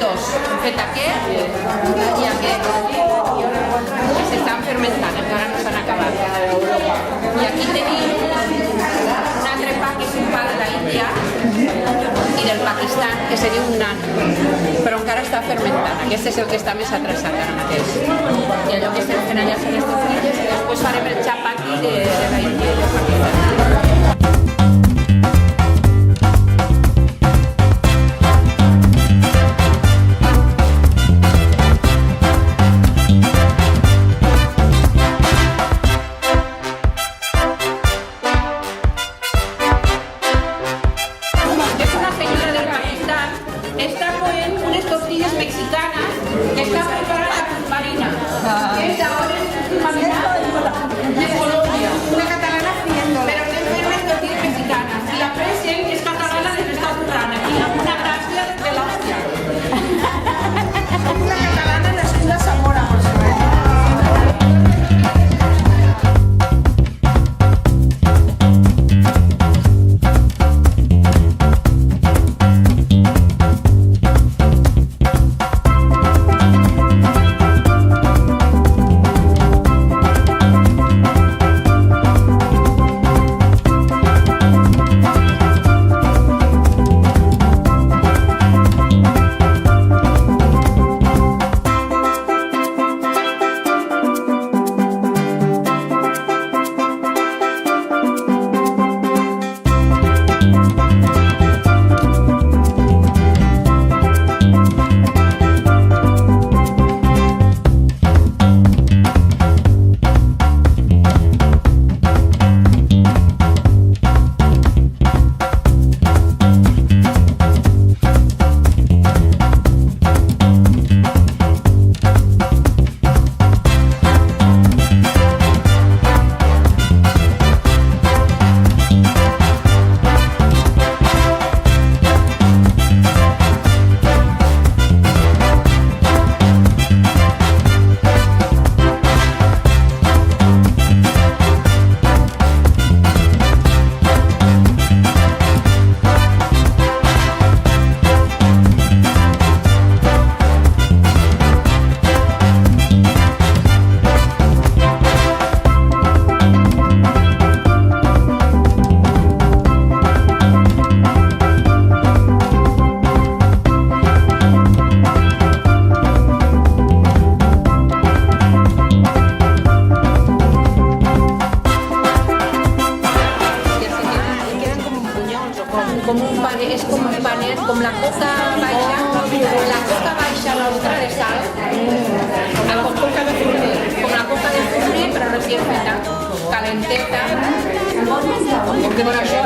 dos. Hem fet aquest i aquest, que s'estan fermentant, encara no s'han acabat. I aquí tenim un altre pa que és un pa de l'Índia i del Pakistan, que se diu un nan, però encara està fermentant. Aquest és el que està més atrasat ara mateix. I allò que estem fent allà són les tortilles i després farem el chapati de l'Índia i del Pakistan.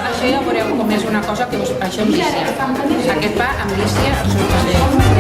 Això ja veureu com és una cosa que això em vicia. Aquest pa em vicia absolutament.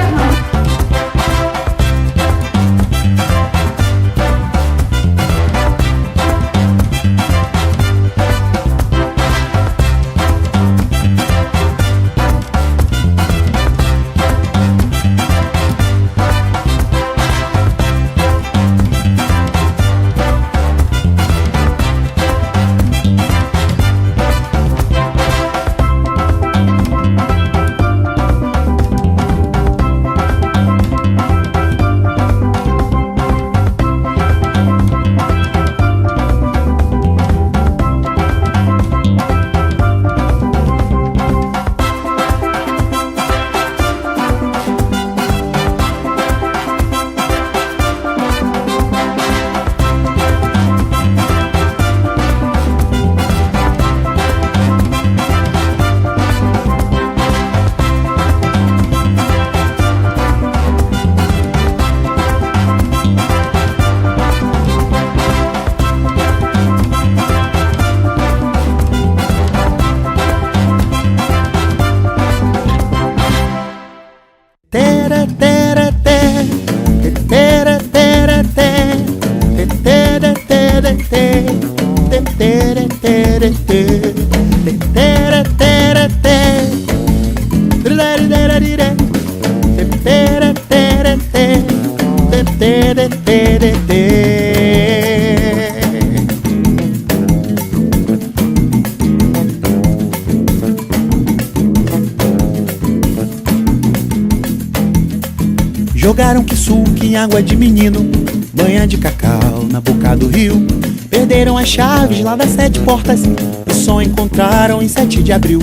Jogaram kisuke em água de menino, banha de cacau na boca do rio. Perderam as chaves lá das 7 portas e só encontraram em 7 de abril.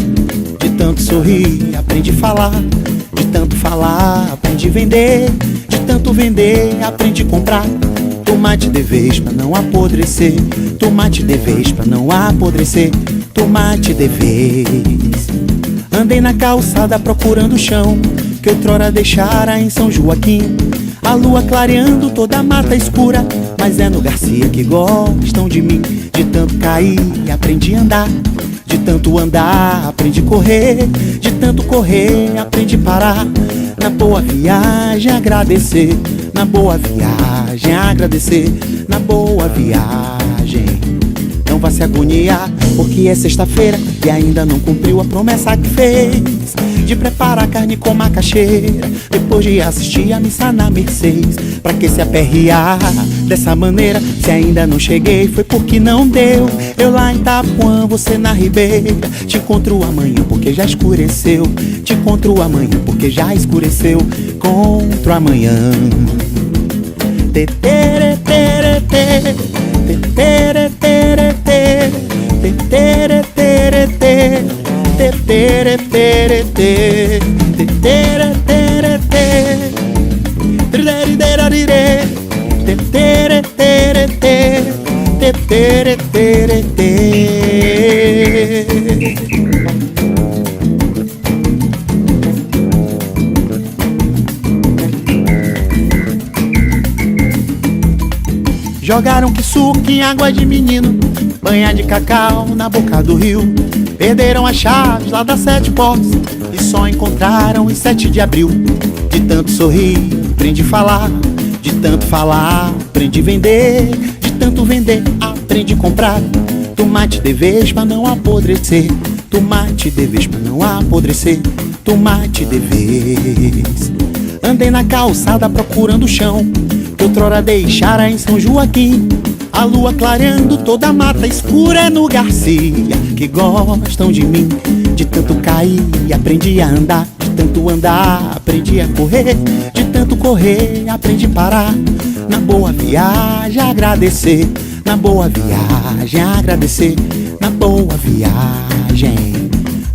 De tanto sorrir, aprendi a falar. De tanto falar, aprendi a vender. De tanto vender, aprendi a comprar. Tomate de vez pra não apodrecer. Tomate de vez pra não apodrecer. Tomate de vez. Andei na calçada procurando o chão que outrora deixara em São Joaquim. A lua clareando toda a mata escura, mas é no Garcia que gostam de mim. De tanto cair, aprendi a andar. De tanto andar, aprendi a correr. De tanto correr, aprendi a parar. Na boa viagem agradecer. Na boa viagem agradecer. Na boa viagem. Não vá se agoniar, porque é sexta-feira e ainda não cumpriu a promessa que fez de preparar carne com macaxeira depois de assistir a missa na Mercedes. Pra que se aperrear dessa maneira? Se ainda não cheguei foi porque não deu. Eu lá em Itapuã, você na Ribeira. Te encontro amanhã porque já escureceu. Te encontro amanhã porque já escureceu. Encontro amanhã. Tere, tere, tere, tere, tere, tere, tere, tere, tere, tere, tere, tere, tere, tere, tere, tere, tere, tere. Jogaram kisuke em água de menino, banha de cacau na boca do rio. Perderam as chaves lá das 7 portas e só encontraram em 7 de abril. De tanto sorrir, aprendi a falar. De tanto falar, aprendi a vender. De tanto vender, aprendi a comprar. Tomate de vez pra não apodrecer. Tomate de vez pra não apodrecer. Tomate de vez. Andei na calçada procurando o chão que outrora deixara em São Joaquim. A lua clareando toda a mata escura, é no Garcia que gostam de mim. De tanto cair, aprendi a andar. De tanto andar, aprendi a correr. De tanto correr, aprendi a parar. Na boa viagem agradecer. Na boa viagem agradecer. Na boa viagem.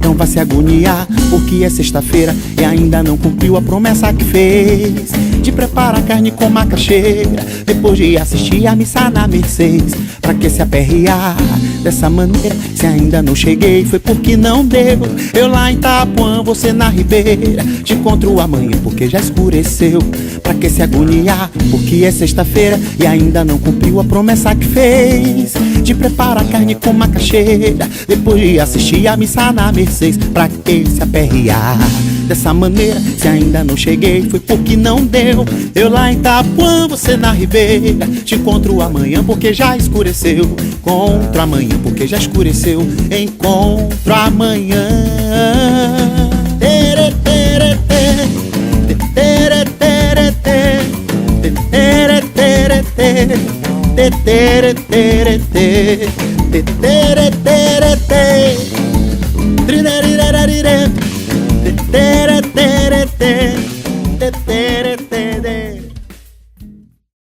Não vá se agoniar, porque é sexta-feira e ainda não cumpriu a promessa que fez de preparar carne com macaxeira depois de assistir a missa na Mercedes. Pra que se aperrear dessa maneira? Se ainda não cheguei foi porque não deu. Eu lá em Itapuã, você na Ribeira. Te encontro amanhã porque já escureceu. Pra que se agoniar? Porque é sexta-feira e ainda não cumpriu a promessa que fez de preparar carne com macaxeira depois de assistir a missa na Mercedes. Pra que se aperrear dessa maneira? Se ainda não cheguei foi porque não deu. Eu lá em Itapuã, você na Ribeira. Te encontro amanhã porque já escureceu. Encontro amanhã porque já escureceu. Encontro amanhã. Tere, tere, tere, tere, tere, tere, tere, tere, tere, tere, tere, tere, tere, tere, tere. Tere, tere, tere, tere, tere, tere, tere, tere.